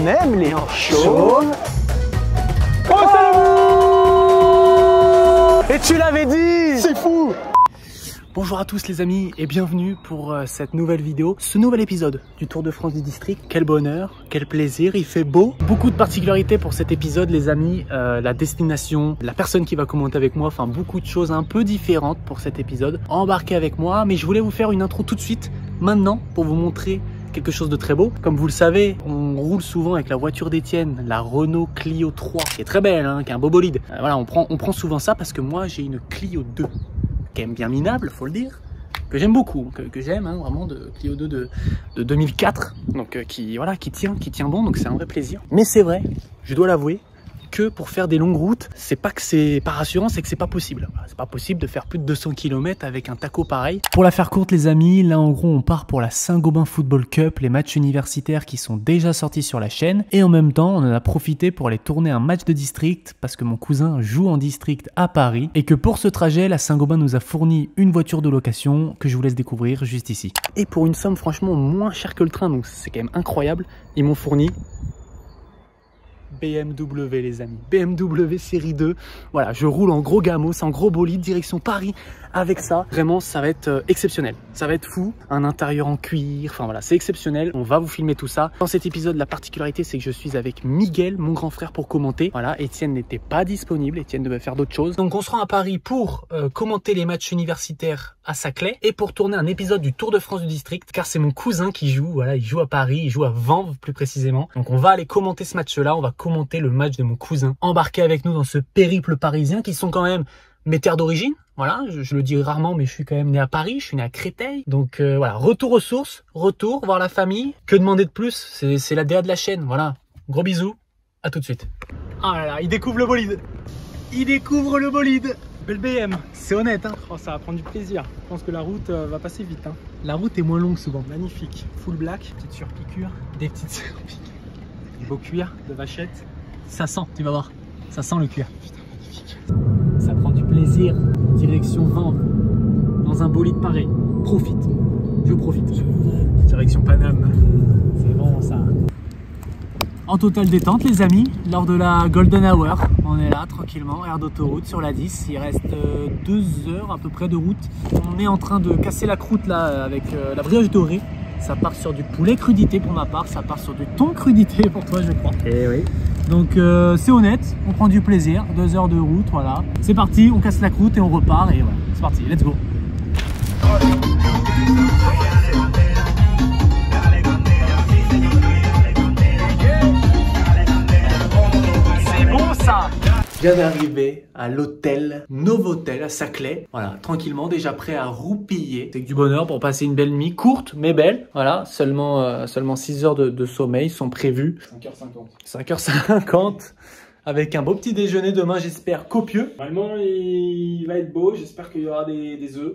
aime les hanches chaudes. Oh, salut! Et tu l'avais dit! C'est fou! Bonjour à tous les amis et bienvenue pour cette nouvelle vidéo, ce nouvel épisode du Tour de France du District. Quel bonheur, quel plaisir, il fait beau. Beaucoup de particularités pour cet épisode les amis, la destination, la personne qui va commenter avec moi, enfin beaucoup de choses un peu différentes pour cet épisode. Embarquez avec moi, mais je voulais vous faire une intro tout de suite, maintenant, pour vous montrer quelque chose de très beau. Comme vous le savez, on roule souvent avec la voiture d'Étienne, la Renault Clio 3, qui est très belle, hein, qui est un beau bolide. Voilà, on prend souvent ça parce que moi j'ai une Clio 2. Qui est bien minable, faut le dire, que j'aime beaucoup, que j'aime hein, vraiment, de Clio 2 de 2004, donc qui tient bon, donc c'est un vrai plaisir. Mais c'est vrai, je dois l'avouer, que pour faire des longues routes, c'est pas que c'est pas rassurant, c'est que c'est pas possible. Voilà, c'est pas possible de faire plus de 200 km avec un taco pareil. Pour la faire courte les amis, là en gros on part pour la Saint-Gobain Football Cup, les matchs universitaires qui sont déjà sortis sur la chaîne, et en même temps on en a profité pour aller tourner un match de district parce que mon cousin joue en district à Paris, et que pour ce trajet la Saint-Gobain nous a fourni une voiture de location que je vous laisse découvrir juste ici. Et pour une somme franchement moins chère que le train, donc c'est quand même incroyable, ils m'ont fourni BMW les amis, BMW série 2, voilà, je roule en gros gamos, en gros bolide, direction Paris avec ça, vraiment ça va être exceptionnel, ça va être fou, un intérieur en cuir, enfin voilà, c'est exceptionnel, on va vous filmer tout ça. Dans cet épisode, la particularité c'est que je suis avec Miguel, mon grand frère pour commenter, voilà, Étienne n'était pas disponible, Étienne devait faire d'autres choses, donc on se rend à Paris pour commenter les matchs universitaires à Saclay et pour tourner un épisode du Tour de France du District, car c'est mon cousin qui joue, voilà, il joue à Paris, il joue à Vanves plus précisément, donc on va aller commenter ce match là, on va commenter le match de mon cousin, embarqué avec nous dans ce périple parisien qui sont quand même mes terres d'origine. Voilà, je le dis rarement, mais je suis quand même né à Paris, je suis né à Créteil. Donc voilà, retour aux sources, retour voir la famille. Que demander de plus? C'est la DA de la chaîne, voilà. Gros bisous, à tout de suite. Ah là là, il découvre le bolide. Il découvre le bolide. Belle BM, c'est honnête, hein. Oh, ça va prendre du plaisir. Je pense que la route va passer vite, hein. La route est moins longue souvent. Magnifique, full black, petite surpiqûre, des petites surpiqûres. Du beau cuir de vachette. Ça sent, tu vas voir. Ça sent le cuir. Putain, magnifique. Ça prend du plaisir. Direction Vanves. Dans un bolide pareil. Profite. Je profite. Direction Paname. C'est bon ça. En totale détente les amis. Lors de la Golden Hour. On est là tranquillement. Aire d'autoroute sur la 10. Il reste 2 heures à peu près de route. On est en train de casser la croûte là avec la brioche dorée. Ça part sur du poulet crudité pour ma part, ça part sur du thon crudité pour toi je crois. Eh oui. Donc c'est honnête, on prend du plaisir, 2 heures de route, voilà. C'est parti, on casse la croûte et on repart et voilà, c'est parti, let's go. C'est bon ça. Je viens d'arriver à l'hôtel Novotel à Saclay. Voilà, tranquillement, déjà prêt à roupiller. C'est que du bonheur pour passer une belle nuit, courte mais belle. Voilà, seulement 6 heures de sommeil sont prévues. 5h50. 5h50. Avec un beau petit déjeuner demain, j'espère copieux. Normalement, il va être beau. J'espère qu'il y aura des œufs.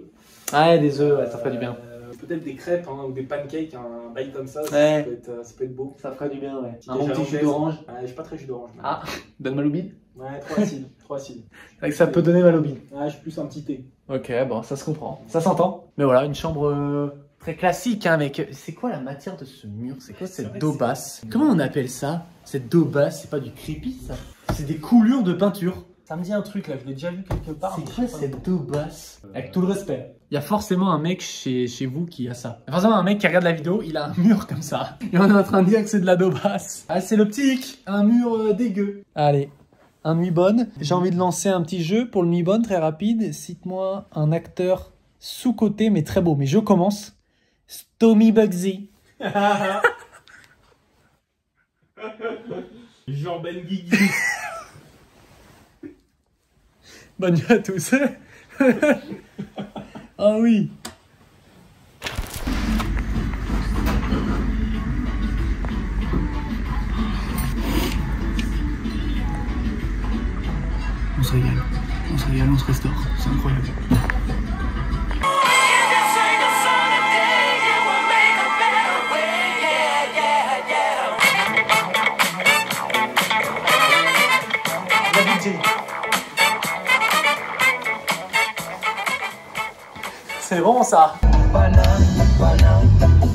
Ah, des œufs, ouais, ça ferait du bien. Peut-être des crêpes hein, ou des pancakes, un bail comme ça, ouais. Ça peut être beau. Ça ferait du bien, ouais. Un petit jus d'orange. Ouais, je suis pas très jus d'orange. Ah, donne mal au bide. Ouais, trop acide, trop acide. C'est vrai que ça peut donner mal au bide. Ouais, je suis plus un petit thé. Ok, bon, ça se comprend, ça s'entend. Mais voilà, une chambre très classique, hein, mec. C'est quoi la matière de ce mur? C'est quoi cette dos basse? Comment on appelle ça? Cette dos basse, c'est pas du crépi, ça? C'est des coulures de peinture. Ça me dit un truc là, je l'ai déjà vu quelque part. C'est quoi cette dos basse? Avec tout le respect. Il y a forcément un mec chez vous qui a ça. Il y a forcément un mec qui regarde la vidéo, il a un mur comme ça. Et on est en train de dire que c'est de la dos basse. Ah, c'est l'optique. Un mur dégueu. Allez, un nuit bonne. J'ai envie de lancer un petit jeu pour le nuit bonne, très rapide. Cite-moi un acteur sous-coté mais très beau. Mais je commence. Stomy Bugsy. Jean Benguigui. Bonne nuit à tous. Ah oui. On se régale, on se restaure, c'est incroyable. C'est bon ça.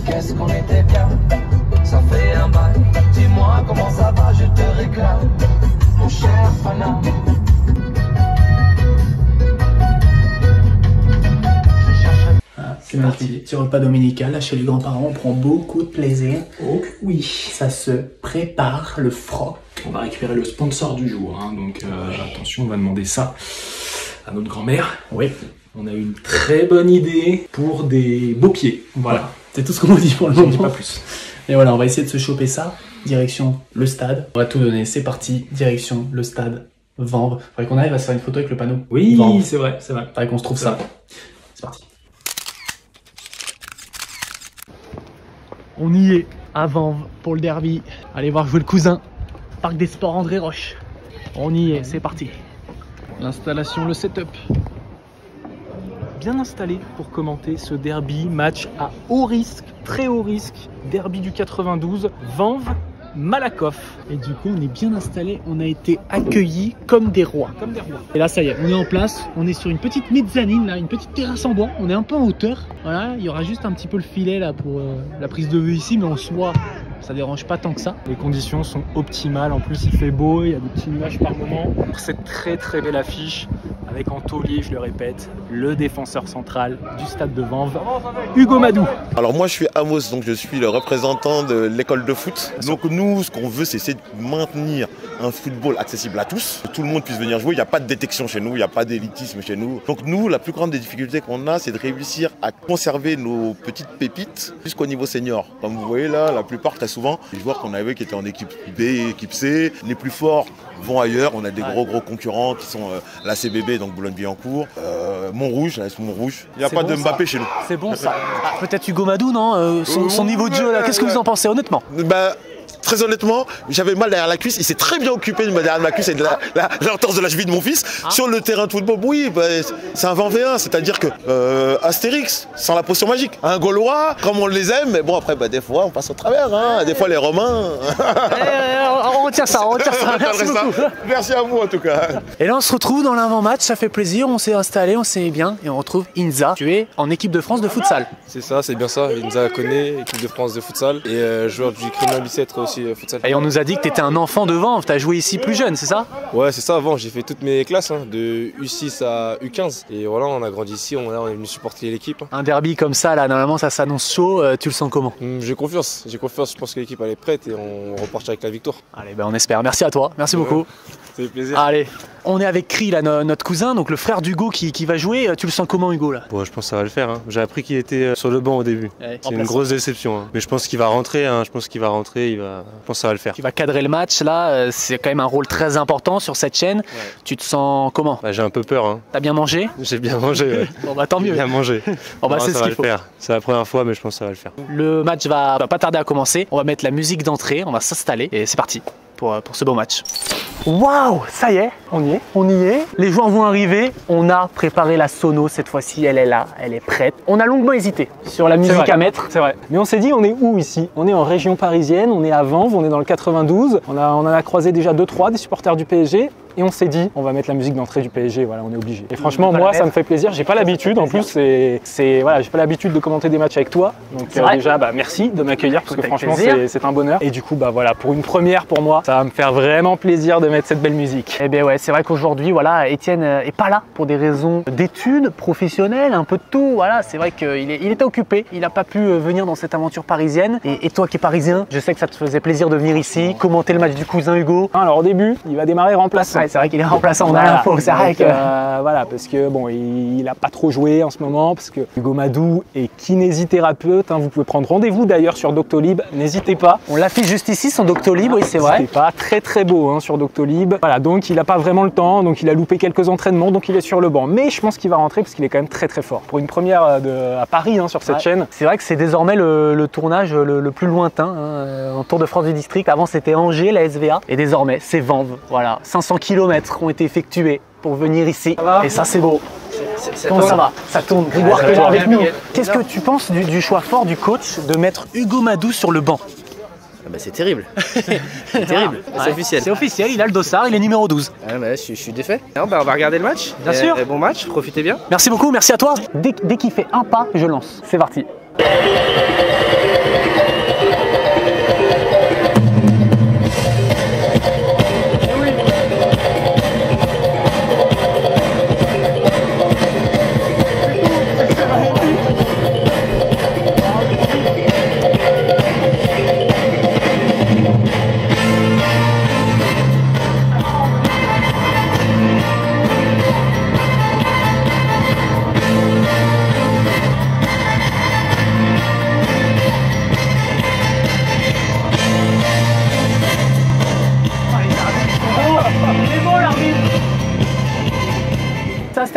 Qu'est-ce qu'on était bien. Ça fait un bail. Dis-moi comment ça Petit repas dominical, là chez les grands-parents, on prend beaucoup de plaisir. Oh oui, ça se prépare, le froc. On va récupérer le sponsor du jour, hein, donc attention, on va demander ça à notre grand-mère. Oui, on a une très bonne idée pour des beaux pieds. Voilà, c'est tout ce qu'on vous dit pour le moment. Je ne dis pas plus. Et voilà, on va essayer de se choper ça. Direction le stade. On va tout donner, c'est parti. Direction le stade Vanves. Faudrait qu'on arrive à se faire une photo avec le panneau. Oui, c'est vrai, c'est vrai. Faudrait qu'on se trouve ça. C'est parti. On y est à Vanves pour le derby. Allez voir jouer le cousin. Parc des Sports André Roche. On y est, c'est parti. L'installation, le setup. Bien installé pour commenter ce derby, match à haut risque, très haut risque, derby du 92, Vanves, Malakoff. Et du coup, on est bien installé, on a été accueillis comme des rois. Et là, ça y est, on est en place, on est sur une petite mezzanine, là, une petite terrasse en bois, on est un peu en hauteur. Voilà, il y aura juste un petit peu le filet là pour la prise de vue ici, mais en soi, ça dérange pas tant que ça. Les conditions sont optimales, en plus il fait beau, il y a des petits nuages par moment. Pour cette très très belle affiche, avec en taulier, je le répète, le défenseur central du stade de Vanves, Hugo Madou. Alors moi je suis Amos, donc je suis le représentant de l'école de foot. Donc nous, ce qu'on veut, c'est essayer de maintenir un football accessible à tous, que tout le monde puisse venir jouer. Il n'y a pas de détection chez nous, il n'y a pas d'élitisme chez nous. Donc nous, la plus grande des difficultés qu'on a, c'est de réussir à conserver nos petites pépites jusqu'au niveau senior. Comme vous voyez là, la plupart, très souvent, les joueurs qu'on avait qui étaient en équipe B, équipe C, les plus forts vont ailleurs. On a des gros concurrents qui sont la CBB, donc Boulogne-Billancourt, Montrouge, la S Montrouge. Il n'y a pas de Mbappé chez nous. C'est bon ça. Peut-être Hugo Madou, non son niveau de jeu là, qu'est-ce que vous en pensez honnêtement? Très honnêtement, j'avais mal derrière la cuisse. Il s'est très bien occupé de derrière ma cuisse et de l'entorse de la cheville de mon fils. Sur le terrain de football, oui, c'est un 20v1. C'est-à-dire que Astérix, sans la potion magique. Un Gaulois, comme on les aime, mais bon, après, des fois, on passe au travers. Hein. Des fois, les Romains. On retient ça, on retient ça. Merci beaucoup. Merci à vous, en tout cas. Et là, on se retrouve dans l'avant-match. Ça fait plaisir. On s'est installé, on s'est bien. Et on retrouve Inza. Tu es en équipe de France de futsal. C'est ça, c'est bien ça. Inza connaît, équipe de France de futsal. Et joueur du Crémin Bicêtre aussi. Futsal. Et on nous a dit que tu étais un enfant de Vanves, tu as joué ici plus jeune, c'est ça? Ouais, c'est ça, avant j'ai fait toutes mes classes, hein, de U6 à U15. Et voilà, on a grandi ici, on est venu supporter l'équipe. Un derby comme ça, là, normalement ça s'annonce chaud, tu le sens comment? J'ai confiance, je pense que l'équipe elle est prête et on repartira avec la victoire. Allez, on espère, merci à toi, merci beaucoup. Ça fait plaisir. Allez, on est avec Cri, là, notre cousin, donc le frère d'Hugo qui va jouer, tu le sens comment Hugo là? Bon, je pense que ça va le faire, hein. J'ai appris qu'il était sur le banc au début, c'est une grosse déception, hein. Mais je pense qu'il va rentrer, hein. Je pense que ça va le faire. Tu vas cadrer le match là, c'est quand même un rôle très important sur cette chaîne. Tu te sens comment? J'ai un peu peur, hein. T'as bien mangé? J'ai bien mangé, ouais. Bon tant mieux. J'ai bien mangé. C'est ce qu'il faut. C'est la première fois, mais je pense que ça va le faire. Le match va pas tarder à commencer. On va mettre la musique d'entrée, on va s'installer et c'est parti pour ce beau match. Waouh, ça y est, on y est. Les joueurs vont arriver. On a préparé la sono cette fois-ci, elle est là, elle est prête. On a longuement hésité sur la musique à mettre. C'est vrai. Mais on s'est dit, on est où ici? On est en région parisienne, on est à Vanves, on est dans le 92. On en a croisé déjà 2-3 des supporters du PSG. Et on s'est dit, on va mettre la musique d'entrée du PSG, voilà, on est obligé. Et franchement, moi, ça me fait plaisir. J'ai pas l'habitude, en plus, voilà, j'ai pas l'habitude de commenter des matchs avec toi. Donc déjà, merci de m'accueillir parce que franchement, c'est un bonheur. Et du coup, voilà, pour une première pour moi, ça va me faire vraiment plaisir de mettre cette belle musique. Eh bien ouais, c'est vrai qu'aujourd'hui, voilà, Étienne est pas là pour des raisons d'études professionnelles, un peu de tout. Voilà, c'est vrai qu'il était occupé, il n'a pas pu venir dans cette aventure parisienne. Et toi qui es parisien, je sais que ça te faisait plaisir de venir ici, commenter le match du cousin Hugo. Alors au début, il va démarrer remplaçant. C'est vrai qu'il est remplaçant, on a l'info, c'est vrai que... voilà, parce que bon, il a pas trop joué en ce moment, parce que Hugo Madou est kinésithérapeute, hein, vous pouvez prendre rendez-vous d'ailleurs sur Doctolib, n'hésitez pas. On l'affiche juste ici, son Doctolib, oui c'est vrai. C'était pas très beau hein, sur Doctolib. Voilà, donc il a pas vraiment le temps, donc il a loupé quelques entraînements, donc il est sur le banc. Mais je pense qu'il va rentrer parce qu'il est quand même très fort. Pour une première à Paris hein, sur cette chaîne. C'est vrai que c'est désormais le tournage le plus lointain hein, en Tour de France du district. Avant c'était Angers, la SVA, et désormais c'est Vanves. Voilà, 500 km ont été effectués pour venir ici. Et ça c'est beau. Comment ça va? Ça tourne. Grégoire qui est là avec nous. Qu'est-ce que tu penses du choix fort du coach de mettre Hugo Madou sur le banc? C'est terrible. C'est terrible. C'est officiel. C'est officiel, il a le dossard, il est numéro 12. Je suis défait. On va regarder le match. Bien sûr. Bon match, profitez bien. Merci beaucoup, merci à toi. Dès qu'il fait un pas, je lance. C'est parti.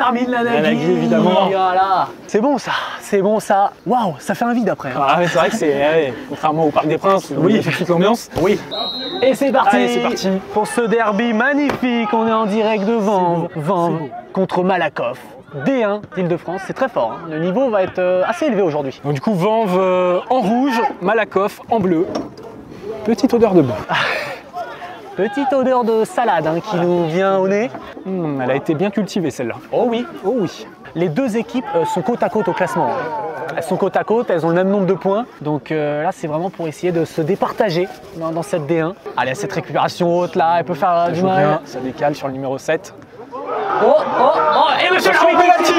termine la Nagui. La Nagui, évidemment. Voilà. C'est bon ça, c'est bon ça. Waouh, ça fait un vide après. Ah ouais, c'est vrai que c'est, contrairement au Parc des Princes, où il y a tout de suite l'ambiance. Oui. Et c'est parti. Allez, c'est parti. Pour ce derby magnifique, on est en direct de Vanves. Vanves contre Malakoff. D1 d'Île-de-France, c'est très fort. Hein. Le niveau va être assez élevé aujourd'hui. Donc du coup, Vanves en rouge, Malakoff en bleu. Petite odeur de bois. Petite odeur de salade hein, qui nous vient au nez. Elle a été bien cultivée celle-là. Oh oui, oh oui. Les deux équipes sont côte à côte au classement. Elles sont côte à côte, elles ont le même nombre de points. Donc là, c'est vraiment pour essayer de se départager dans cette D1. Allez, cette récupération haute là, elle peut faire du mal. Ça décale sur le numéro 7. Oh, et monsieur Penalty,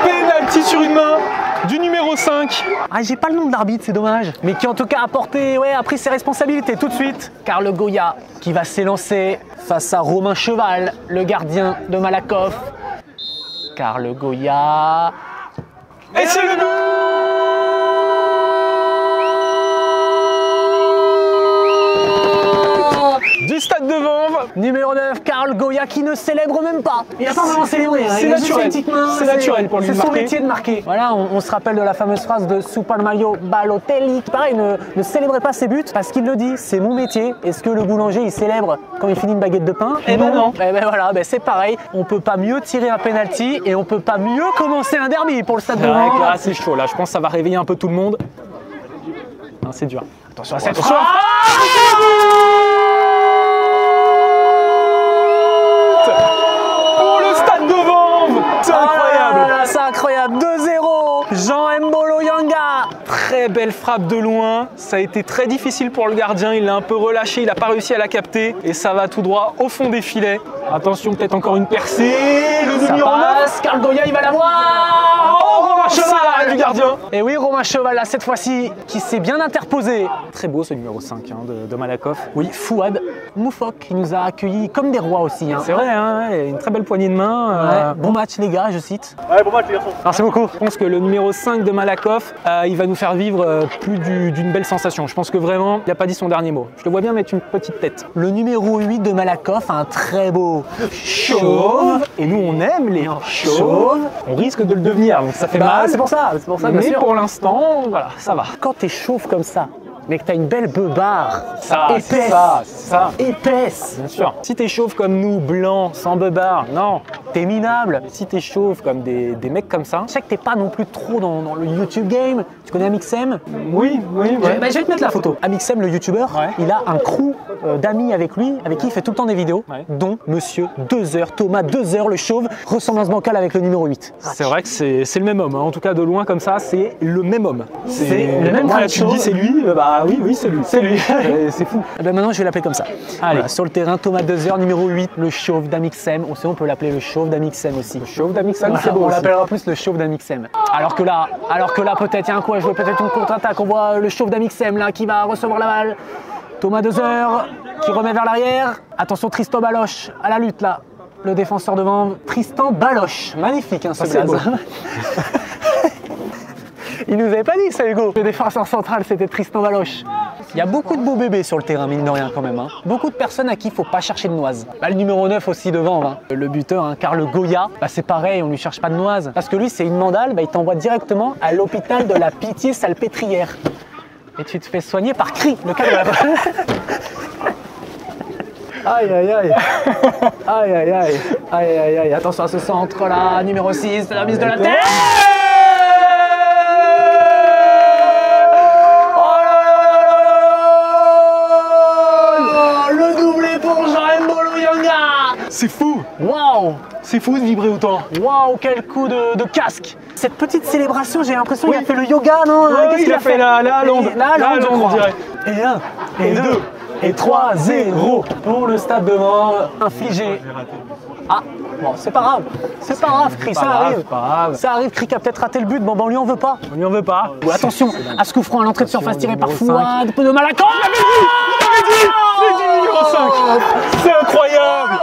penalty sur une main du numéro 5. Ah, j'ai pas le nom de l'arbitre, c'est dommage. Mais qui en tout cas a pris ses responsabilités tout de suite. Carl Goya qui va s'élancer face à Romain Cheval, le gardien de Malakoff. Carl Goya. Et c'est le but du stade de Vanves. Numéro 9, Carl Goya qui ne célèbre même pas. Il n'a pas vraiment célébré. Hein. C'est naturel. C'est naturel pour lui de marquer. C'est son métier de marquer. Voilà, on se rappelle de la fameuse phrase de Super Mario Balotelli. Pareil, ne célébrez pas ses buts parce qu'il le dit, c'est mon métier. Est-ce que le boulanger il célèbre quand il finit une baguette de pain? Eh ben non. Eh ben voilà, c'est pareil. On peut pas mieux tirer un penalty et on peut pas mieux commencer un derby pour le stade de Vanves. Là, c'est chaud. Là, je pense que ça va réveiller un peu tout le monde. C'est dur. Attention à cette frappe. C'est incroyable! C'est incroyable! 2-0! Jean Mbolo Yanga! Très belle frappe de loin. Ça a été très difficile pour le gardien. Il l'a un peu relâché. Il n'a pas réussi à la capter. Et ça va tout droit au fond des filets. Attention, peut-être encore une percée. Le numéro 9. Carl Goya, il va l'avoir! Oh, Romain Cheval du gardien! Et oui, Romain Cheval, là, cette fois-ci, qui s'est bien interposé. Très beau ce numéro 5 de Malakoff. Oui, Fouad Moufok, qui nous a accueillis comme des rois aussi. Hein. C'est vrai, hein, une très belle poignée de main. Bon match, les gars, je cite. Ouais, bon match, les garçons. Merci beaucoup. Je pense que le numéro 5 de Malakoff, il va nous faire vivre plus d'une belle sensation. Je pense que vraiment, il n'a pas dit son dernier mot. Je le vois bien mettre une petite tête. Le numéro 8 de Malakoff, un très beau chauve. Et nous, on aime les chauves. On risque de le devenir, donc ça fait mal. C'est pour ça, bien mais sûr. pour l'instant, voilà, ça va. Quand t'es chauve comme ça, mais que t'as une belle beubare, épaisse, épaisse. Bien sûr. Si t'es chauve comme nous, blanc, sans beubare, non, t'es minable. Si t'es chauve comme des mecs comme ça. Je sais que t'es pas non plus trop dans le YouTube game. Tu connais Amixem? Oui. Je vais te mettre la photo. Amixem, le youtubeur, il a un crew d'amis avec lui, avec qui il fait tout le temps des vidéos, dont Monsieur 2h, Thomas 2h, le chauve, ressemblance bancale avec le numéro 8. C'est vrai que c'est le même homme, hein. En tout cas de loin comme ça, c'est le même homme. C'est le même homme. Tu me dis c'est lui, bah oui, c'est lui. C'est lui. C'est fou. Et ben maintenant je vais l'appeler comme ça. Allez, voilà, sur le terrain, Thomas 2h, numéro 8, le chauve d'Amixem. On peut l'appeler le chauve d'Amixem aussi. Le chauve d'Amixem, voilà, c'est beau. On l'appellera plus le chauve d'Amixem. Alors que là peut-être il y a un coup à jouer, peut-être une contre-attaque. On voit le chauve d'Amixem là qui va recevoir la balle. Thomas 2h qui remet vers l'arrière. Attention, Tristan Baloche à la lutte là. Le défenseur de Vanves, Tristan Baloche. Magnifique hein, ce gaz. Il nous avait pas dit ça, Hugo. Le défenseur central, c'était Tristan Baloche. Il y a beaucoup de beaux bébés sur le terrain, mine de rien quand même. Hein. Beaucoup de personnes à qui il faut pas chercher de noise. Le numéro 9 aussi devant, hein. Le buteur, hein, Carl Goya, c'est pareil, on lui cherche pas de noise. Parce que lui, c'est une mandale, il t'envoie directement à l'hôpital de la Pitié-Salpêtrière. Et tu te fais soigner par cri, le cas de la... Aïe aïe aïe. Aïe aïe aïe. Aïe aïe aïe. Attention à ce centre là, numéro 6, la mise de la tête. C'est fou! Waouh! C'est fou de vibrer autant! Waouh, quel coup de casque! Cette petite célébration, j'ai l'impression qu'il a fait le yoga, non? Qu'est-ce qu'il a fait là? Là, on dirait. Et 1, et 2, et 3, 0 pour le stade de Vanves infligé. Ah, bon, c'est pas grave. C'est pas grave, Chris, ça arrive. Ça arrive, Chris a peut-être raté le but, bon, on lui en veut pas. On lui en veut pas. Attention à ce coup franc à l'entrée de surface tiré par Fouad, peu de Malakoff. Je l'avais dit, numéro 5. C'est incroyable.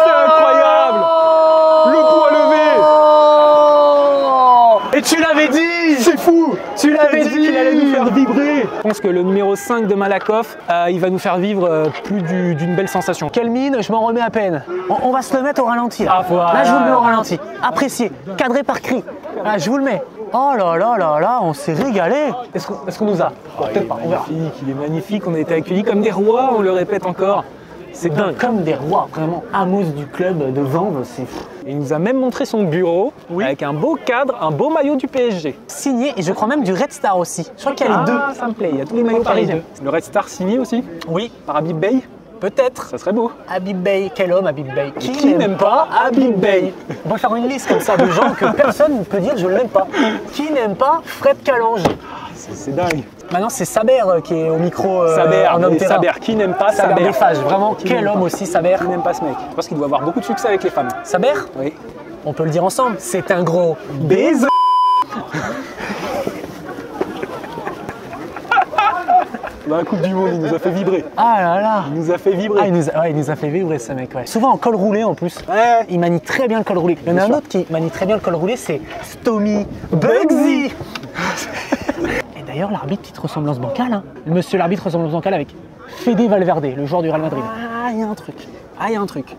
C'est incroyable. Le poids levé. Et tu l'avais dit. C'est fou. Tu l'avais dit qu'il allait nous faire vibrer. pense que le numéro 5 de Malakoff, il va nous faire vivre plus d'une belle sensation. Quelle mine, je m'en remets à peine. On va se le mettre au ralenti. Là, voilà. Là je vous le mets au ralenti. Apprécié, cadré par cri. Là, je vous le mets. Oh là là là là, on s'est régalé. Est-ce qu'on nous a? Peut-être pas, on verra. Il est magnifique, on a été accueillis comme des rois, on le répète encore. C'est dingue. Comme des rois, vraiment. Amos du club de Vanves, c'est fou. Il nous a même montré son bureau avec un beau cadre, un beau maillot du PSG. Signé, et je crois même du Red Star aussi. Je crois qu'il y a les deux. Ça me plaît, il y a tous les maillots parisiens. Le Red Star signé aussi? Oui. Par Habib Bey? Peut-être. Ça serait beau. Habib Bey, quel homme Habib Bey? Qui n'aime pas Habib Bey? On va faire une liste comme ça de gens que personne ne peut dire je ne l'aime pas. Qui n'aime pas Fred Calange? C'est dingue. Maintenant c'est Saber qui est au micro Saber, en homme terrain. Saber, qui n'aime pas Saber Saber? Desfages, vraiment, quel homme aussi Saber. Qui n'aime pas ce mec? Je pense qu'il doit avoir beaucoup de succès avec les femmes. Saber? Oui. On peut le dire ensemble, c'est un gros baiser. Dans la Coupe du Monde, il nous a fait vibrer. Ah là là. Il nous a fait vibrer. Ah, il nous a fait vibrer ce mec, ouais. Souvent en col roulé en plus. Ouais. Il manie très bien le col roulé. Il y en a un autre qui manie très bien le col roulé, c'est Stomy Bugsy. Et d'ailleurs, l'arbitre, petite ressemblance bancale, hein. Monsieur l'arbitre, ressemblance bancale avec Fede Valverde, le joueur du Real Madrid. Ah, il y a un truc. Ah, il y a un truc.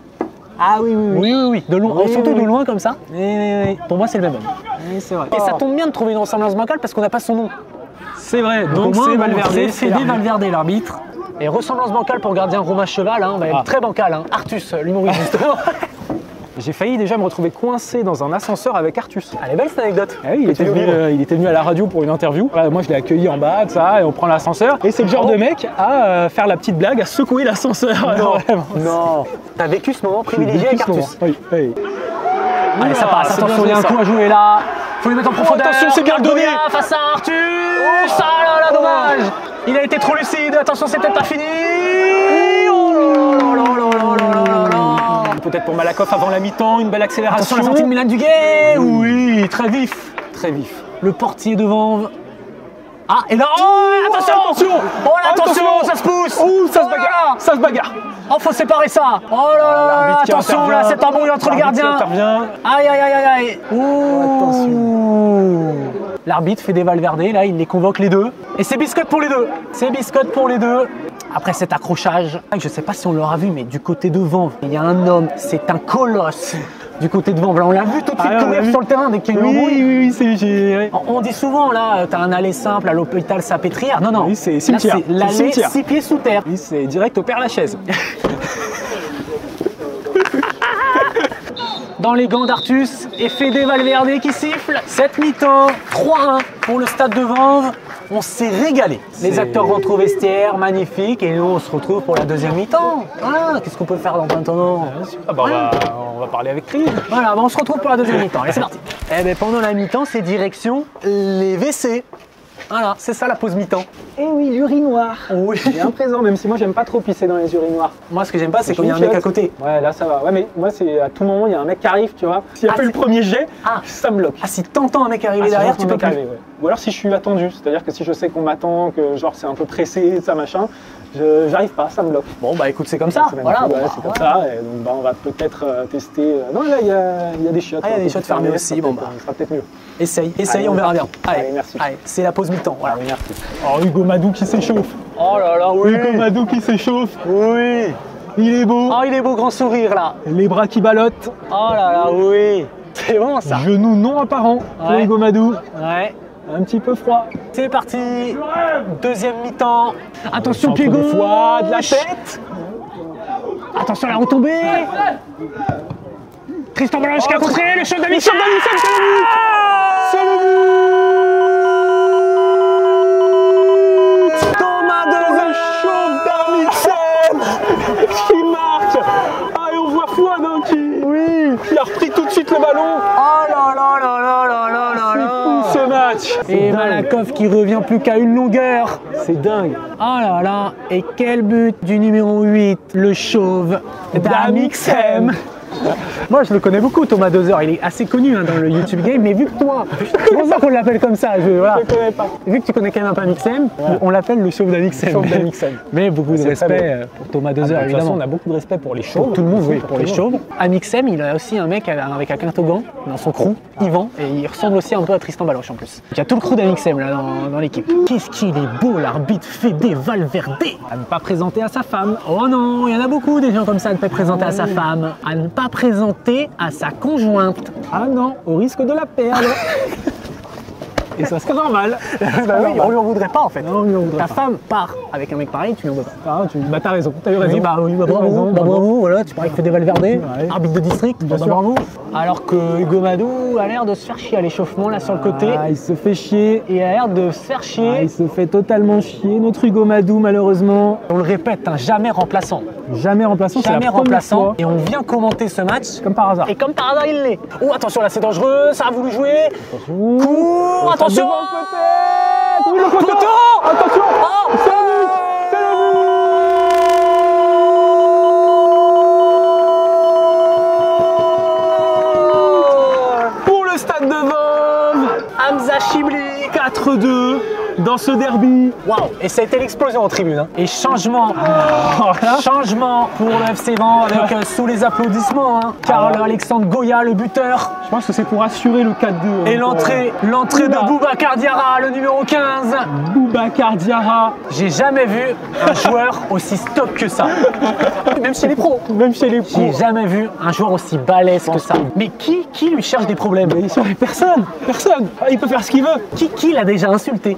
Ah oui, oui, oui. Oui, oui, oui. De loin, Oui, surtout oui. de loin comme ça. Oui. Pour moi, c'est le même homme. Oui, c'est vrai. Et ça tombe bien de trouver une ressemblance bancale parce qu'on n'a pas son nom. C'est vrai, donc au moins, c'est Valverde. C'est Fede Valverde, l'arbitre. Et ressemblance bancale pour gardien Romain Cheval, hein, on va être très bancal. Hein. Artus, l'humoriste, justement. J'ai failli déjà me retrouver coincé dans un ascenseur avec Artus. Elle est belle cette anecdote. Ah oui, il était venu à la radio pour une interview. Voilà, moi je l'ai accueilli en bas, ça, et on prend l'ascenseur. Et c'est le genre de mec à faire la petite blague, à secouer l'ascenseur. Non. T'as vécu ce moment privilégié avec Artus. Oui. Allez, ça passe. c'est Attention, bien il y a un joué, coup ça. à jouer là. Faut lui mettre en profondeur. Attention, c'est bien donné. Face à Artus. Ah là là, dommage. Il a été trop lucide. Attention, c'est peut-être pas fini. Oh là là là là là là. Peut-être pour Malakoff avant la mi-temps, une belle accélération. Attention, la sortie de Milan Duguay. Oui, très vif. Très vif. Le portier de Vanves. Ah, et là, oh, attention. Oh là, attention, ça se pousse. Ça se bagarre. Ça se bagarre. Oh, faut séparer ça. Oh là là, L'arbitre qui attention, intervient. là, c'est embrouille entre le gardien. Aïe, aïe, aïe, aïe, aïe. Ouh. L'arbitre fait des Valverde, là, il les convoque les deux. Et c'est biscotte pour les deux. C'est biscotte pour les deux. Après cet accrochage, je sais pas si on l'aura vu, mais du côté de Vanves, il y a un homme, c'est un colosse. Du côté de Vanves, là, on l'a vu tout de suite courir sur le terrain dès qu'il y a une embrouille. Oui, c'est... On dit souvent, là, t'as un aller simple à l'hôpital Salpêtrière. Non, non. Oui, c'est cimetière. Là, c'est l'allée 6 pieds sous terre. Oui, c'est direct au Père-Lachaise. Dans les gants d'Artus et Fede Valverde qui siffle. Cette mi-temps, 3-1 pour le stade de Vanves. On s'est régalé. Les acteurs rentrent au vestiaire, magnifique, et nous on se retrouve pour la deuxième mi-temps. Voilà, qu'est-ce qu'on peut faire dans maintenant? On va parler avec Chris. Voilà, on se retrouve pour la deuxième mi-temps. Allez, c'est parti. Eh bien, pendant la mi-temps, c'est direction les WC. Voilà, c'est ça la pause mi-temps. Eh oui, l'urinoir. Oui. Bien présent, même si moi j'aime pas trop pisser dans les urinoirs. Moi, ce que j'aime pas, c'est quand il y a un mec à côté. Ouais, là ça va. Ouais, mais moi, c'est à tout moment, il y a un mec qui arrive, tu vois. S'il y a pas le premier jet, ça me bloque. Ah, si t'entends un mec arriver derrière, tu peux plus. Ouais. Ou alors si je suis attendu, c'est-à-dire que si je sais qu'on m'attend, que genre c'est un peu pressé, ça machin, j'arrive pas, ça me bloque. Bon, bah écoute, c'est comme ça. Voilà, ouais, c'est comme ça. Et donc, bah, on va peut-être tester. Non, là, il y a des chiottes. Ah, il y a des chiottes fermées aussi. Bon, bah, ça sera peut-être mieux. Essaye, Allez, on verra bien. Allez, merci. Allez, c'est la pause mi-temps. Voilà. Allez, merci. Oh, Hugo Madou qui s'échauffe. Oh là là, oui. Hugo Madou qui s'échauffe. Oui. Il est beau. Oh, il est beau, grand sourire là. Les bras qui ballottent. Oh là là, oui. C'est bon ça. Genoux non apparents pour Hugo Madou. Ouais. Un petit peu froid. C'est parti. Deuxième mi-temps. Attention, pied gauche. De la tête. Attention à la retombée. Tristan Balanche qui a contré. Le shot de Michel. C'est le but. Thomas de Chauffe d'Armixen qui marque. Ah, et on voit Fouad qui a repris tout de suite le ballon. Oh là là là là là là là là. C'est fou ce match. Et Malakoff qui revient plus qu'à une longueur. C'est dingue. Oh là là. Et quel but du numéro 8, le chauve d'Amixem. Moi, je le connais beaucoup, Thomas Dozer. Il est assez connu hein, dans le YouTube game, mais vu que toi, c'est pour ça qu'on l'appelle comme ça. Voilà. Je le connais pas. Vu que tu connais quand même un peu Amixem, on l'appelle le chauve d'Amixem. Mais beaucoup de respect pour Thomas Dozer, évidemment. De toute façon, on a beaucoup de respect pour les chauves. Pour tout le monde, oui, pour les chauves. Amixem, il a aussi un mec avec un quintogan dans son crew, Yvan, et il ressemble aussi un peu à Tristan Baloche en plus. Il y a tout le crew d'Amixem là dans l'équipe. Qu'est-ce qu'il est beau, l'arbitre Fede Valverde. À ne pas présenter à sa femme. Oh non, il y en a beaucoup des gens comme ça à ne pas présenter à sa femme. À ne pas présenter à sa conjointe. Ah non, au risque de la perdre. Et ça serait normal. Bah oui, on lui en voudrait pas en fait. Non, on lui en voudrait Ta femme part avec un mec pareil, tu lui en veux pas. Ah, bah t'as raison, t'as eu raison. Oui, bravo, voilà, tu paries que Fede Valverde, arbitre de district, bravo. Alors que Hugo Madou a l'air de se faire chier à l'échauffement là sur le côté. Ah, il se fait chier. Et a l'air de se faire chier. Ah, il se fait totalement chier, notre Hugo Madou malheureusement. On le répète, hein, jamais remplaçant. Jamais remplaçant, c'est la première fois. Et on vient commenter ce match. Comme par hasard. Et comme par hasard, il l'est. Oh, attention, là c'est dangereux, ça a voulu jouer. Attention. Cours, attention. Oui, le poteau. Attention. Oh, c'est le but. Pour le stade de Vanves, Hamza Chibli, 4-2. Dans ce derby. Waouh! Et ça a été l'explosion en tribune. Hein. Et changement. Changement pour le FC Vanves avec sous les applaudissements. Hein. Carl-Alexandre Goya, le buteur. Je pense que c'est pour assurer le 4-2. Et l'entrée de Boubacar Diarra, le numéro 15. Boubacar Diarra. J'ai jamais vu un joueur aussi stop que ça. Même chez les pros. Même chez les pros. J'ai jamais vu un joueur aussi balèze que ça. Mais qui lui cherche des problèmes? Personne. Personne. Il peut faire ce qu'il veut. Qui l'a déjà insulté?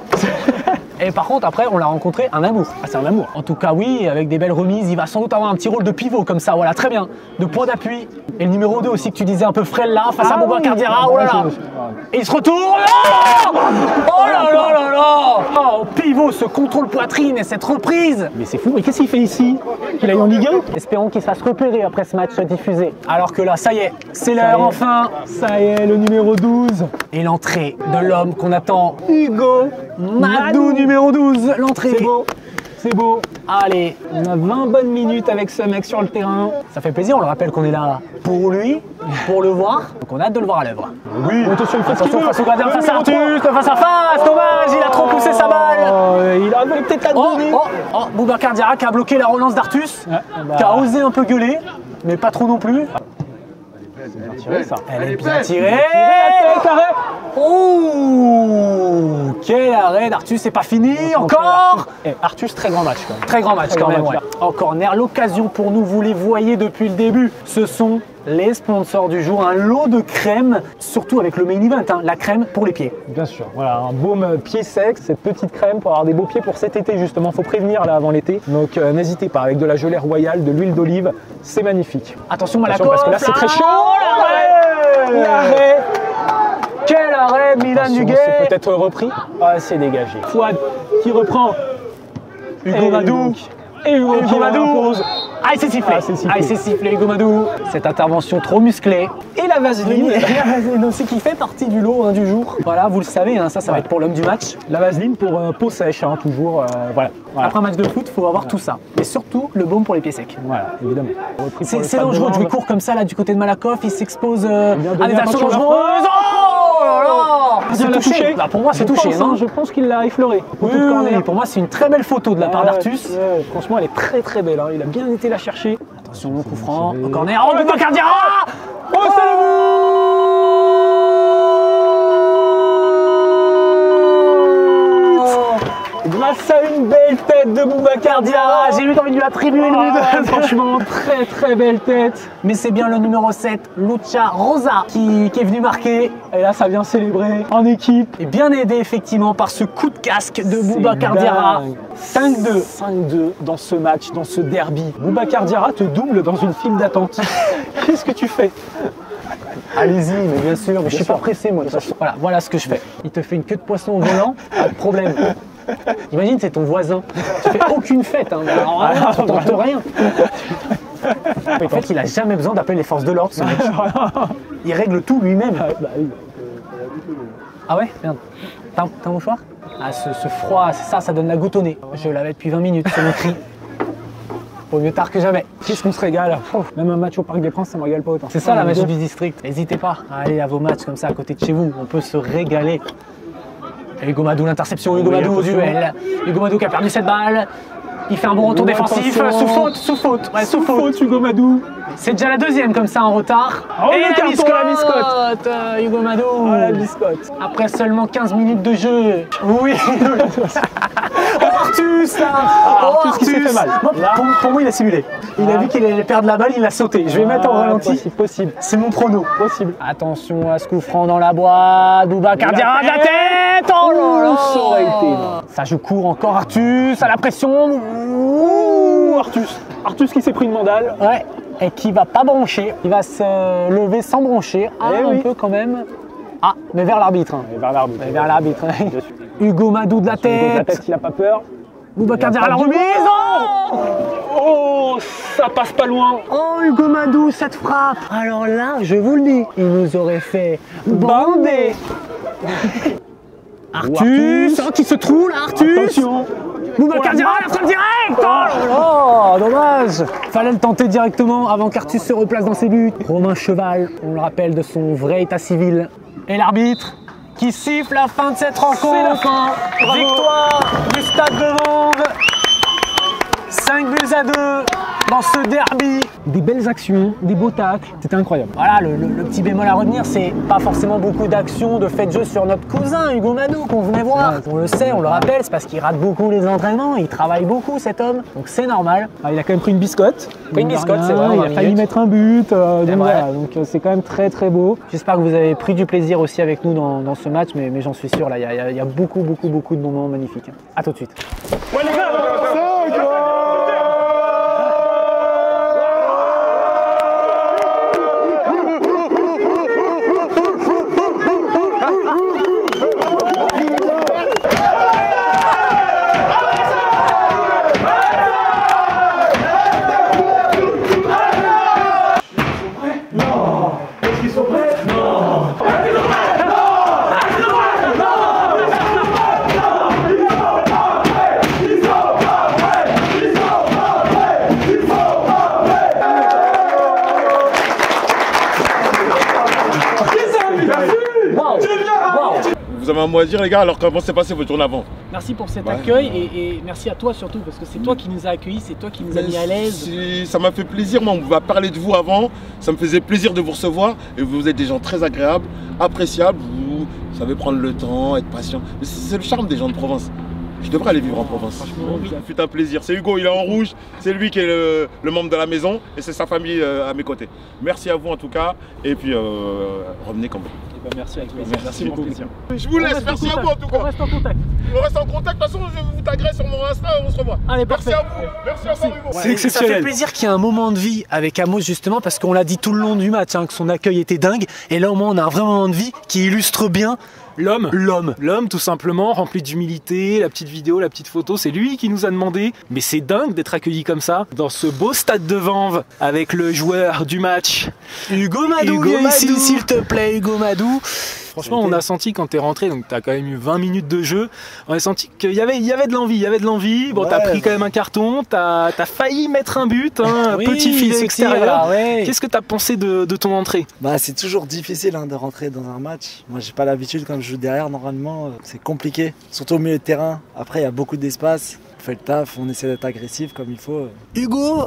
Et par contre, après, on l'a rencontré un amour. Ah, c'est un amour. En tout cas, oui, avec des belles remises, il va sans doute avoir un petit rôle de pivot comme ça. Voilà, très bien. De point d'appui. Et le numéro 2 aussi que tu disais un peu frêle là, face à Boubacar Diarra. Oh là là. Et il se retourne. Oh là là là là. Oh, pivot, ce contrôle poitrine et cette reprise. Mais c'est fou. Mais qu'est-ce qu'il fait ici? Qu'il aille en Ligue 1? Espérons qu'il se fasse repérer après ce match diffusé. Alors que là, ça y est, c'est l'heure enfin. Ça y est, le numéro 12. Et l'entrée de l'homme qu'on attend, Hugo Madou, numéro 12. L'entrée. C'est beau. C'est beau. Allez, on a 20 bonnes minutes avec ce mec sur le terrain. Ça fait plaisir, on le rappelle qu'on est là pour lui, pour le voir. Donc on a hâte de le voir à l'œuvre. Oui, attention face au gardien, face à Artus, face à face. Dommage, il a trop poussé sa balle. Il a peut-être la donner. Oh, Boubacar Diarra qui a bloqué la relance d'Artus, qui a osé un peu gueuler, mais pas trop non plus. Bien tiré, ça. Elle est bien tirée. Oh, quel arrêt d'Artus, c'est pas fini encore. Artus, très grand match quand même. Très grand match quand même, ouais. En corner, l'occasion pour nous, vous les voyez depuis le début. Ce sont les sponsors du jour, un lot de crème, surtout avec le main event, hein, la crème pour les pieds. Bien sûr, voilà, un baume pied sec, cette petite crème pour avoir des beaux pieds pour cet été justement, faut prévenir là avant l'été. Donc n'hésitez pas, avec de la gelée royale, de l'huile d'olive, c'est magnifique. Attention Malakoff, parce que là c'est très chaud. L'arrêt. Quel arrêt de Milan Duguay. C'est peut-être repris. Ah, c'est dégagé. Fouad qui reprend. Hugo Madou. Et Hugo Madou. Ah, il s'est sifflé. Il s'est sifflé, Hugo Madou. Cette intervention trop musclée. Et la vaseline. C'est qui fait partie du lot hein, du jour. Voilà, vous le savez, hein, ça va être pour l'homme du match. La vaseline pour peau sèche, hein, toujours. Voilà. Après un match de foot, il faut avoir tout ça. Et surtout, le baume pour les pieds secs. Voilà, évidemment. C'est dangereux de jouer court comme ça, là, du côté de Malakoff. Il s'expose à des actions dangereuses. Oh là là. C'est touché. Là, pour moi, c'est touché. Je pense qu'il l'a effleuré. Oui, pour moi, c'est une très belle photo de la part d'Artus. Franchement, elle est très très belle. Il a bien été la chercher. Attention, coup franc, au corner. Oh, Boubacar Diarra. Oh, c'est le but. Grâce à une belle tête de Boubacar Diarra. J'ai eu envie de lui attribuer une franchement, très très belle tête. Mais c'est bien le numéro 7, Lucha Rosa, qui est venu marquer. Et là, ça vient célébrer en équipe. Et bien aidé effectivement par ce coup de casque de Boubacar Diarra. 5-2. 5-2 dans ce match, dans ce derby. Boubacar Diarra te double dans une file d'attente. Qu'est-ce que tu fais? Allez-y, mais bien sûr, mais je suis pas pressé moi. Voilà ce que je fais. Il te fait une queue de poisson au volant, pas de problème. Imagine, c'est ton voisin. Tu fais aucune fête, hein. Alors, tu tentes rien. En fait, il a jamais besoin d'appeler les forces de l'ordre, ce mec. Il règle tout lui-même. Ah ouais? Merde. T'as un mouchoir? Ah, ce froid, ça donne la goutte au nez. Je l'avais depuis 20 minutes, c'est mon cri. Au mieux tard que jamais. Qu'est-ce qu'on se régale. Même un match au Parc des Princes, ça me régale pas autant. C'est ça la magie du district. N'hésitez pas à aller à vos matchs comme ça à côté de chez vous. On peut se régaler. Hugo Madou, l'interception, Hugo Madou au duel. Hugo Madou qui a perdu cette balle. Il fait un bon retour défensif, sous faute. Ouais, sous faute, Hugo Madou. C'est déjà la deuxième comme ça en retard. Oh, et la biscotte, Hugo Madou. Oh, la biscotte. Après seulement 15 minutes de jeu. Oui. Oh, Artus là. Artus qui s'est fait mal. Bon, pour moi, il a simulé. Il a vu qu'il allait perdre la balle, il a sauté. Je vais mettre en ralenti. Possible. C'est mon prono. Possible. Attention à ce coup franc dans la boîte. Boubacar Diarra de la tête. Oh là là. Ça aurait été. Ça joue court encore. Artus à la pression. Ouh, Artus qui s'est pris une mandale. Ouais. Et qui va pas broncher. Il va se lever sans broncher. Un peu quand même. Ah, mais vers l'arbitre. Vers l'arbitre. Hugo Madou de la tête. Il a pas peur. Boubacar Diarra à la remise. Oh, ça passe pas loin. Oh, Hugo Madou, cette frappe. Alors là, je vous le dis, il nous aurait fait bander. Artus, qui se trouve là, Artus. Attention. Boubacar Diarra, la frappe directe. Oh, dommage. Fallait le tenter directement avant qu'Artus se replace dans ses buts. Romain Cheval, on le rappelle de son vrai état civil. Et l'arbitre qui siffle la fin de cette rencontre. C'est la fin. Victoire du Stade de Vanves. 5-2 dans ce derby. Des belles actions, des beaux tacles, c'était incroyable. Voilà, le petit bémol à retenir, c'est pas forcément beaucoup d'actions, de faits de jeu sur notre cousin Hugo Madou qu'on venait voir. On le sait, on le rappelle, c'est parce qu'il rate beaucoup les entraînements, il travaille beaucoup cet homme, donc c'est normal. Ah, il a quand même pris une biscotte. C'est vrai, il a failli mettre un but, donc c'est quand même très très beau. J'espère que vous avez pris du plaisir aussi avec nous dans ce match, mais j'en suis sûr, là, il y a beaucoup de moments magnifiques. A tout de suite. Ouais, les gars, Vous avez un mot à dire les gars, alors comment s'est passé votre tournée avant? Merci pour cet accueil et merci à toi surtout parce que c'est toi qui nous as accueillis, c'est toi qui nous as mis à l'aise. Ça m'a fait plaisir, moi on va parler de vous avant, ça me faisait plaisir de vous recevoir et vous êtes des gens très agréables, appréciables, vous savez prendre le temps, être patient. C'est le charme des gens de province. Je devrais aller vivre en province. Franchement, oui. C'est un plaisir. C'est Hugo, il est en rouge, c'est lui qui est le membre de la maison et c'est sa famille à mes côtés. Merci à vous en tout cas et puis revenez quand même. Merci à toi. Merci beaucoup. Je vous laisse, merci à vous en tout cas. On reste en contact. On reste en contact, de toute façon je vous taguerai sur mon Insta et on se revoit. Allez, parfait. Merci à vous. Merci à vous. C'est exceptionnel. Ça fait plaisir qu'il y ait un moment de vie avec Amos justement parce qu'on l'a dit tout le long du match, que son accueil était dingue. Et là au moins on a un vrai moment de vie qui illustre bien L'homme tout simplement, rempli d'humilité, la petite vidéo, la petite photo, c'est lui qui nous a demandé. Mais c'est dingue d'être accueilli comme ça, dans ce beau stade de Vanves, avec le joueur du match, Hugo Madou, ici, s'il te plaît, Hugo Madou. Franchement, on a senti quand t'es rentré, donc t'as quand même eu 20 minutes de jeu, on a senti qu'il y avait de l'envie, Bon, t'as pris quand même un carton, t'as failli mettre un but, oui, petit filet extérieur. Ouais. Qu'est-ce que t'as pensé de ton entrée? Bah, c'est toujours difficile de rentrer dans un match. Moi, j'ai pas l'habitude, quand je joue derrière, normalement, c'est compliqué. Surtout au milieu de terrain. Après, il y a beaucoup d'espace. On fait le taf, on essaie d'être agressif comme il faut. Hugo,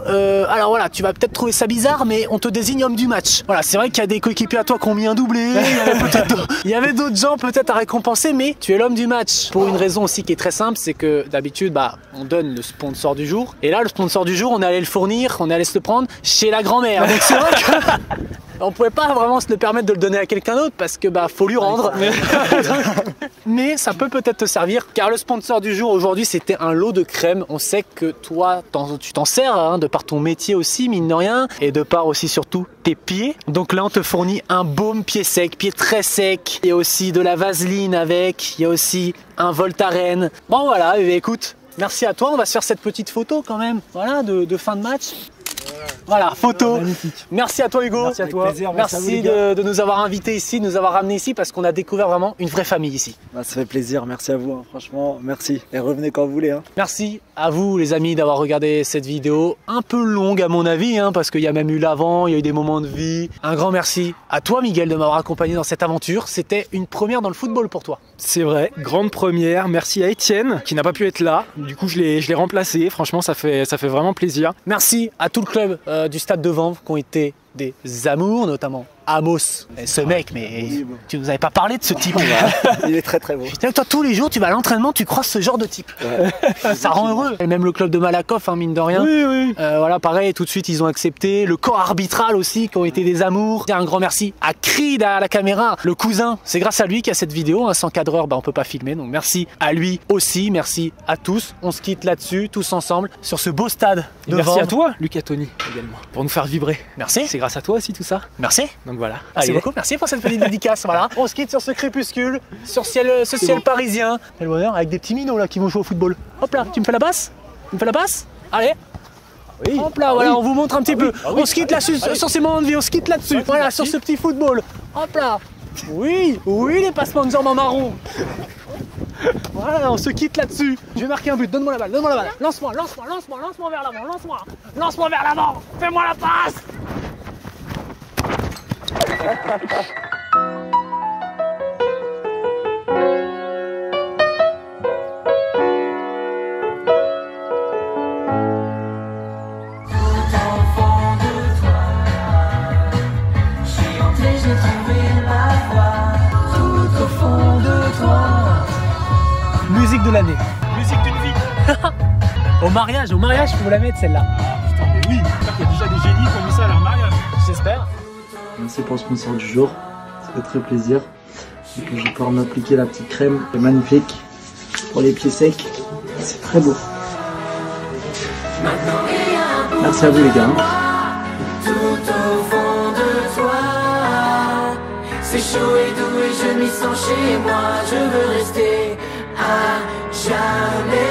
alors voilà, tu vas peut-être trouver ça bizarre, mais on te désigne homme du match. Voilà, c'est vrai qu'il y a des coéquipiers à toi qui ont mis un doublé, il y avait d'autres gens peut-être à récompenser, mais tu es l'homme du match. Pour une raison aussi qui est très simple, c'est que d'habitude, on donne le sponsor du jour. Et là, le sponsor du jour, on est allé le fournir, on est allé se le prendre chez la grand-mère. Donc c'est vrai que... On pouvait pas vraiment se le permettre de le donner à quelqu'un d'autre parce que faut lui rendre. Mais ça peut-être te servir car le sponsor du jour aujourd'hui c'était un lot de crème. On sait que toi tu t'en sers de par ton métier aussi mine de rien et de par aussi surtout tes pieds. Donc là on te fournit un baume pied sec, pied très sec. Il y a aussi de la vaseline avec, il y a aussi un Voltaren. Bon voilà, écoute, merci à toi, on va se faire cette petite photo quand même, voilà, de fin de match. Voilà, photo. Magnifique. Merci à toi Hugo. Merci à toi. Plaisir, merci de nous avoir invités ici, de nous avoir ramenés ici parce qu'on a découvert vraiment une vraie famille ici. Bah, ça fait plaisir, merci à vous, hein. Franchement, merci. Et revenez quand vous voulez. Hein. Merci à vous les amis d'avoir regardé cette vidéo, un peu longue à mon avis, hein, parce qu'il y a même eu l'avant, il y a eu des moments de vie. Un grand merci à toi Miguel de m'avoir accompagné dans cette aventure. C'était une première dans le football pour toi. C'est vrai, grande première. Merci à Étienne qui n'a pas pu être là. Du coup, je l'ai remplacé. Franchement, ça fait vraiment plaisir. Merci à tout le club du Stade de Vanves qui ont été des amours, notamment Amos, ce mec, mais tu nous avais pas parlé de ce type. Il est très très beau. Putain, toi tous les jours tu vas à l'entraînement, tu croises ce genre de type. Ouais. Ça rend heureux. Et même le club de Malakoff, hein, mine de rien. Oui, oui. Voilà, pareil, tout de suite ils ont accepté. Le corps arbitral aussi, qui ont été des amours. Un grand merci à Creed à la caméra, le cousin. C'est grâce à lui qu'il y a cette vidéo. Hein. Sans cadreur, bah, on peut pas filmer. Donc merci à lui aussi. Merci à tous. On se quitte là-dessus, tous ensemble, sur ce beau stade. Merci à toi, Lucas Tony, également, pour nous faire vibrer. Merci. C'est grâce à toi aussi tout ça. Merci. Donc voilà. Merci beaucoup, merci pour cette petite dédicace. Voilà. On se quitte sur ce crépuscule, sur ce ciel parisien. Quel bonheur, avec des petits minots là qui vont jouer au football. Hop là, tu me fais la basse? Tu me fais la passe? Allez. Oui. Hop là, voilà, on vous montre un petit peu. On se quitte là-dessus, sur ces moments de vie, on se quitte là-dessus. Voilà, sur ce petit football. Hop là. Oui, oui, les passements de jambes en marron. Voilà, on se quitte là-dessus. Je vais marquer un but, donne-moi la balle, donne-moi la balle. Lance-moi vers l'avant, lance-moi vers l'avant. Fais-moi la passe. Musique de l'année. Musique d'une vie. Au mariage, faut la mettre celle-là. Putain, mais oui, j'espère qu'il y a déjà des génies qui ont mis ça à leur mariage. J'espère. Merci pour le sponsor du jour, ça fait très plaisir. Et puis je vais pouvoir m'appliquer la petite crème, c'est magnifique. Pour les pieds secs, c'est très beau. Merci à vous les gars. Tout au fond de toi, c'est chaud et doux et je m'y sens chez moi. Je veux rester à jamais.